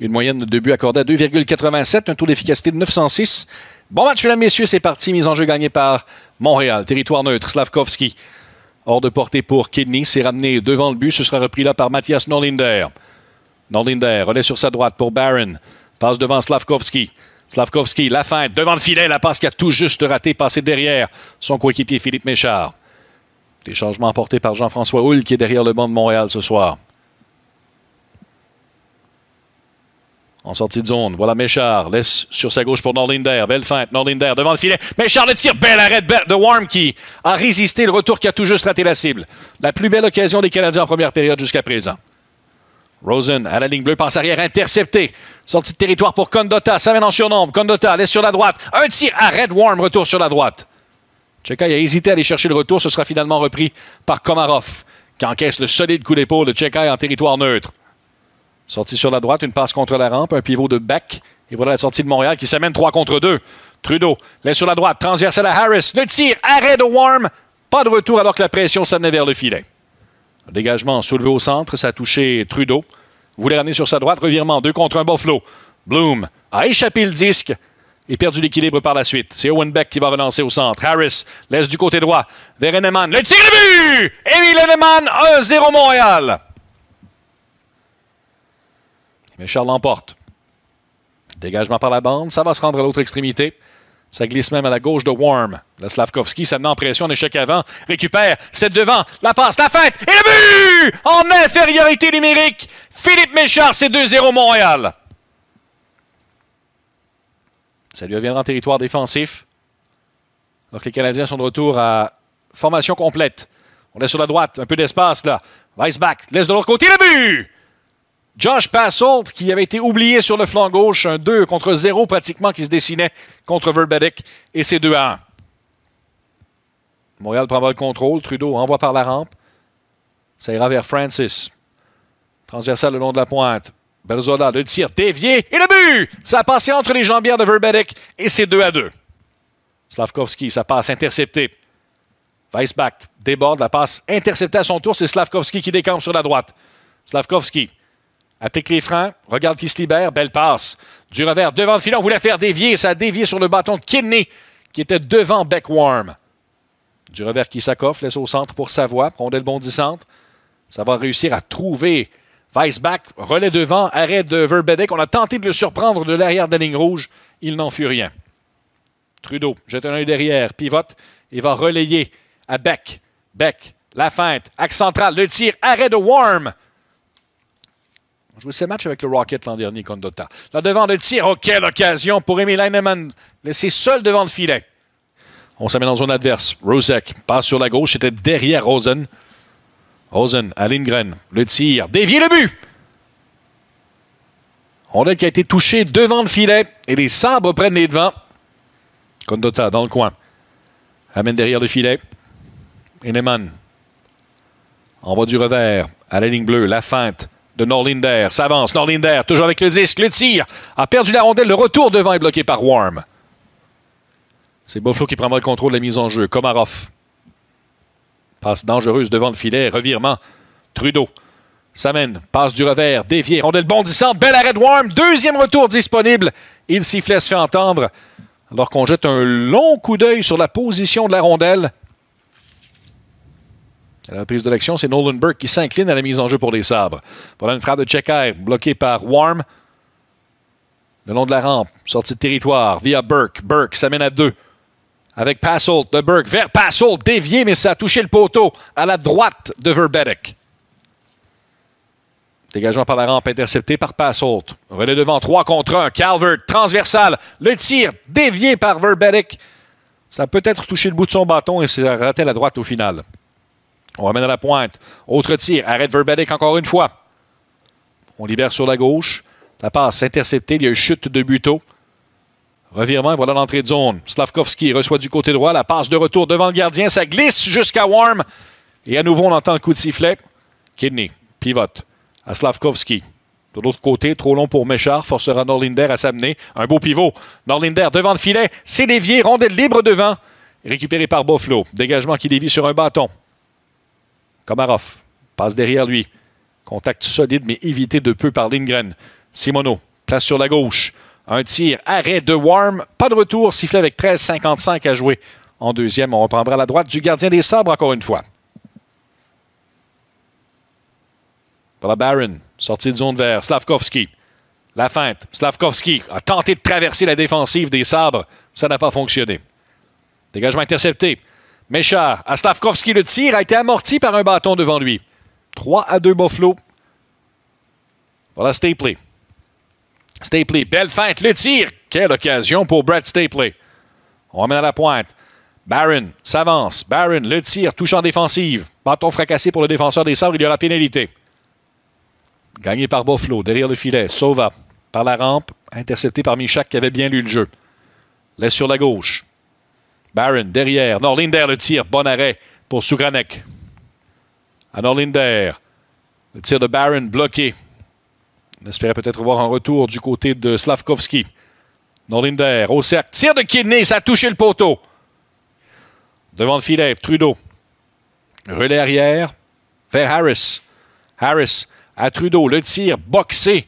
Une moyenne de buts accordés à 2,87, un taux d'efficacité de 906. Bon match, mesdames, messieurs, c'est parti. Mise en jeu gagnée par Montréal. Territoire neutre, Slavkovski. Hors de portée pour Kidney. C'est ramené devant le but. Ce sera repris là par Mathias Norlinder. Norlinder, relais sur sa droite pour Barron. Passe devant Slavkovski. Slavkovski, la feinte, devant le filet. La passe qui a tout juste raté, passé derrière son coéquipier Philippe Méchard. Des changements apportés par Jean-François Houle qui est derrière le banc de Montréal ce soir. En sortie de zone, voilà Méchard, laisse sur sa gauche pour Norlinder, belle feinte, Norlinder devant le filet, Méchard le tire, bel arrêt de Warm qui a résisté le retour qui a tout juste raté la cible. La plus belle occasion des Canadiens en première période jusqu'à présent. Rosen à la ligne bleue, passe arrière intercepté. Sortie de territoire pour Condotta, ça mène en surnombre, Condotta laisse sur la droite, un tir, arrêt de Warm, retour sur la droite. Tchekaï a hésité à aller chercher le retour, ce sera finalement repris par Komarov qui encaisse le solide coup d'épaule de Tchekaï en territoire neutre. Sortie sur la droite, une passe contre la rampe, un pivot de Beck. Et voilà la sortie de Montréal qui s'amène 3 contre 2. Trudeau laisse sur la droite, transversale à Harris. Le tir, arrêt de Warm. Pas de retour alors que la pression s'amenait vers le filet. Le dégagement soulevé au centre, ça a touché Trudeau. Voulait ramener sur sa droite, revirement, 2 contre 1 Buffalo. Bloom a échappé le disque et perdu l'équilibre par la suite. C'est Owen Beck qui va relancer au centre. Harris laisse du côté droit vers Henneman. Le tir, le but! Émile Henneman, 1-0 Montréal. Méchard l'emporte. Dégagement par la bande. Ça va se rendre à l'autre extrémité. Ça glisse même à la gauche de Warm. Le Slavkovski, ça met en pression, un échec avant. Récupère, c'est devant. La passe, la feinte. Et le but! En infériorité numérique. Philippe Méchard, c'est 2-0 Montréal. Ça lui reviendra en territoire défensif. Alors que les Canadiens sont de retour à formation complète. On est sur la droite, un peu d'espace là. Weissbach laisse de l'autre côté le but! Josh Passolt, qui avait été oublié sur le flanc gauche, un 2 contre 0 pratiquement qui se dessinait contre Verbeek, et c'est 2-1. Montréal prendra le contrôle, Trudeau envoie par la rampe. Ça ira vers Francis. Transversal le long de la pointe. Berzola, le tir dévié, et le but! Ça a passé entre les jambières de Verbeek, et c'est 2-2. Slavkovski, ça passe intercepté. Weissbach déborde, la passe interceptée à son tour, c'est Slavkovski qui décampe sur la droite. Slavkovski applique les freins, regarde qui se libère, belle passe. Du revers devant le filet, on voulait faire dévier, ça a dévié sur le bâton de Kidney qui était devant Beck Warm. Du revers qui s'accoffe, laisse au centre pour Savoie, rondelle bondissante. Ça va réussir à trouver Weissbach, relais devant, arrêt de Verbeek. On a tenté de le surprendre de l'arrière de la ligne rouge, il n'en fut rien. Trudeau jette un œil derrière, pivote et va relayer à Beck. Beck, la feinte, axe central, le tir, arrêt de Warm. On jouait ces matchs avec le Rocket l'an dernier contre Condotta. Là devant le tir, oh, quelle occasion pour Émile Henneman, laissé seul devant le filet. On s'amène en zone adverse. Rosek passe sur la gauche, c'était derrière Rosen. Rosen à Lindgren, le tir, dévié le but. Rondelle qui a été touché devant le filet et les Sabres prennent les devants. Condotta dans le coin. Amène derrière le filet. Henneman envoie du revers à la ligne bleue, la feinte de Norlinder, s'avance, Norlinder, toujours avec le disque, le tir, a perdu la rondelle, le retour devant est bloqué par Warm. C'est Buffalo qui prendra le contrôle de la mise en jeu. Komarov, passe dangereuse devant le filet, revirement, Trudeau, s'amène, passe du revers, dévié, rondelle bondissante, bel arrêt de Warm, deuxième retour disponible, et le sifflet se fait entendre, alors qu'on jette un long coup d'œil sur la position de la rondelle. À la prise de l'action, c'est Nolan Burke qui s'incline à la mise en jeu pour les Sabres. Voilà une frappe de Tchekaï bloquée par Warm. Le long de la rampe, sortie de territoire via Burke. Burke s'amène à 2. Avec Passolt de Burke vers Passolt, dévié, mais ça a touché le poteau à la droite de Verbeek. Dégagement par la rampe intercepté par Passolt. Relais devant, 3 contre 1. Calvert, transversal. Le tir dévié par Verbeek. Ça a peut-être touché le bout de son bâton et ça a raté la droite au final. On ramène à la pointe. Autre tir. Arrête Verbeek encore une fois. On libère sur la gauche. La passe interceptée. Il y a une chute de Buteau. Revirement. Voilà l'entrée de zone. Slavkovski reçoit du côté droit. La passe de retour devant le gardien. Ça glisse jusqu'à Warm. Et à nouveau, on entend le coup de sifflet. Kidney pivote à Slavkovski. De l'autre côté, trop long pour Méchard. Forcera Norlinder à s'amener. Un beau pivot. Norlinder devant le filet. C'est dévié. Rondelle libre devant. Récupéré par Buffalo. Dégagement qui dévie sur un bâton. Komarov passe derrière lui. Contact solide, mais évité de peu par Lindgren. Simoneau place sur la gauche. Un tir, arrêt de Warm, pas de retour, sifflet avec 13,55 à jouer en deuxième. On reprendra la droite du gardien des Sabres encore une fois. Voilà Barron, sortie de zone vers Slavkovski. La feinte, Slavkovski a tenté de traverser la défensive des Sabres. Ça n'a pas fonctionné. Dégagement intercepté. Méchard à Slavkovski, le tir a été amorti par un bâton devant lui. 3-2 Buffalo. Voilà Stapley. Stapley, belle feinte, le tir. Quelle occasion pour Brett Stapley. On ramène à la pointe. Barron s'avance. Barron, le tir, touche en défensive. Bâton fracassé pour le défenseur des Sabres, il y aura pénalité. Gagné par Buffalo, derrière le filet. Sauva par la rampe, intercepté par Michak qui avait bien lu le jeu. Laisse sur la gauche. Barron, derrière. Norlinder, le tir. Bon arrêt pour Sugranek. À Norlinder. Le tir de Barron bloqué. On espérait peut-être voir un retour du côté de Slavkovski. Norlinder au cercle. Tir de Kidney, ça a touché le poteau. Devant le filet, Trudeau. Relais arrière vers Harris. Harris à Trudeau. Le tir boxé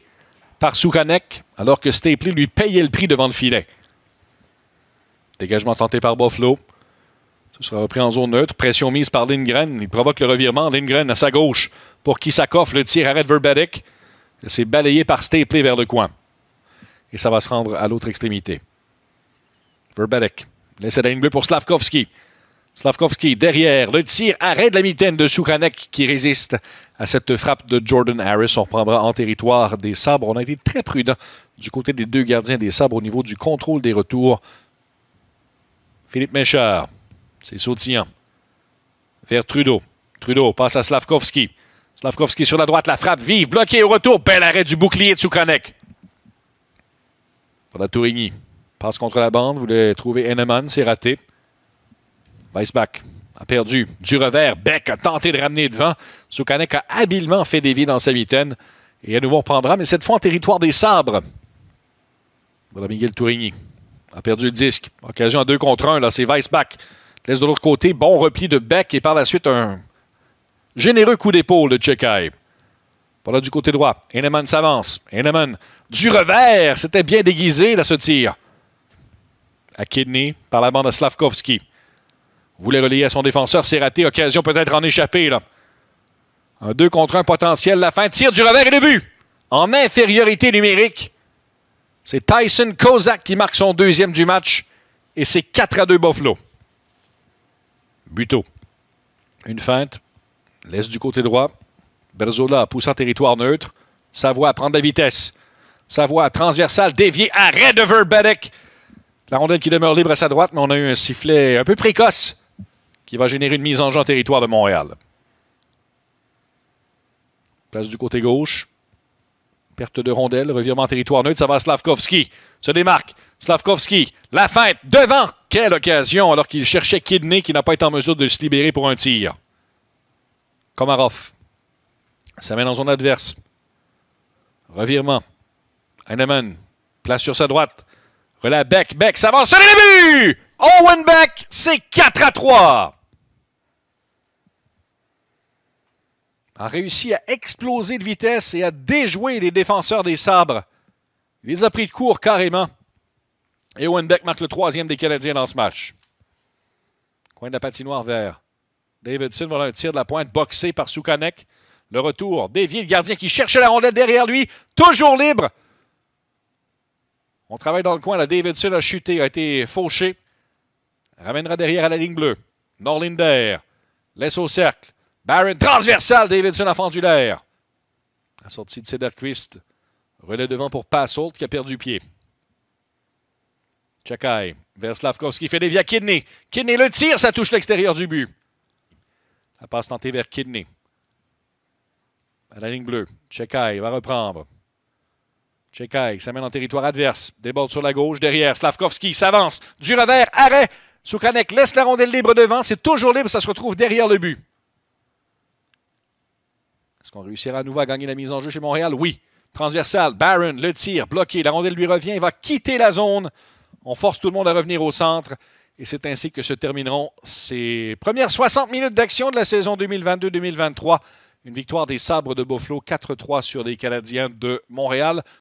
par Sugranek alors que Stapley lui payait le prix devant le filet. Dégagement tenté par Buffalo. Ce sera repris en zone neutre. Pression mise par Lindgren. Il provoque le revirement. Lindgren à sa gauche pour Kisakov. Le tir arrête Verbeek. C'est balayé par Stapley vers le coin. Et ça va se rendre à l'autre extrémité. Verbeek. Laisse la ligne bleue pour Slavkovski. Slavkovski derrière. Le tir arrête la mitaine de Sugranek qui résiste à cette frappe de Jordan Harris. On reprendra en territoire des Sabres. On a été très prudent du côté des deux gardiens des Sabres au niveau du contrôle des retours. Philippe Méchard, c'est sautillant. Vers Trudeau. Trudeau passe à Slavkovski. Slavkovski sur la droite, la frappe vive, bloqué au retour. Bel arrêt du bouclier de Sugranek. Pour la Tourigny. Passe contre la bande, voulait trouver Henneman, c'est raté. Weissbach a perdu du revers. Beck a tenté de ramener devant. Sugranek a habilement fait dévier dans sa mitaine. Et à nouveau on reprendra, mais cette fois en territoire des Sabres. Voilà Miguel Tourigny. A perdu le disque. Occasion à 2 contre 1. Là, c'est Weissbach. Laisse de l'autre côté. Bon repli de Beck. Et par la suite, un généreux coup d'épaule de Tchekaï. Voilà du côté droit. Henneman s'avance. Henneman du revers. C'était bien déguisé, là, ce tir. À Kidney, par la bande de Slavkovski. Voulait relayer à son défenseur. C'est raté. Occasion peut-être en échapper, là. Un 2 contre 1 potentiel. La fin. Tir du revers et le but. En infériorité numérique. C'est Tyson Kozak qui marque son deuxième du match. Et c'est 4-2 Buffalo. Buteau. Une feinte. Laisse du côté droit. Berzola pousse en territoire neutre. Savoie prend de la vitesse. Savoie transversale déviée. Arrêt de Verbeek. La rondelle qui demeure libre à sa droite, mais on a eu un sifflet un peu précoce qui va générer une mise en jeu en territoire de Montréal. Place du côté gauche. Perte de rondelle, revirement en territoire neutre, ça va à Slavkovski. Se démarque. Slavkovski, la feinte, devant. Quelle occasion alors qu'il cherchait Kidney qui n'a pas été en mesure de se libérer pour un tir. Komarov. Ça mène en zone adverse. Revirement. Heinemann. Place sur sa droite. Relais Beck. Beck s'avance sur les buts! Owen Beck, c'est 4-3. A réussi à exploser de vitesse et à déjouer les défenseurs des Sabres. Il les a pris de court carrément. Et Owen Beck marque le 3e des Canadiens dans ce match. Coin de la patinoire vers Davidson. Voilà un tir de la pointe boxé par Sugranek. Le retour, dévié, le gardien qui cherchait la rondelle derrière lui. Toujours libre. On travaille dans le coin. Là. Davidson a chuté, a été fauché. Ramènera derrière à la ligne bleue. Norlinder laisse au cercle. Barron, transversal, Davidson a fendu l'air. La sortie de Cederqvist. Relais devant pour Passolt qui a perdu pied. Tchekaï vers Slavkovski, fait dévier à Kidney. Kidney le tire, ça touche l'extérieur du but. La passe tentée vers Kidney. À la ligne bleue. Tchekaï va reprendre. Tchekaï s'amène en territoire adverse. Déborde sur la gauche, derrière. Slavkovski s'avance. Du revers, arrêt. Sugranek laisse la rondelle libre devant. C'est toujours libre, ça se retrouve derrière le but. Est-ce qu'on réussira à nouveau à gagner la mise en jeu chez Montréal? Oui. Transversal, Barron, le tir, bloqué. La rondelle lui revient, il va quitter la zone. On force tout le monde à revenir au centre. Et c'est ainsi que se termineront ces premières 60 minutes d'action de la saison 2022-2023. Une victoire des Sabres de Buffalo, 4-3 sur les Canadiens de Montréal.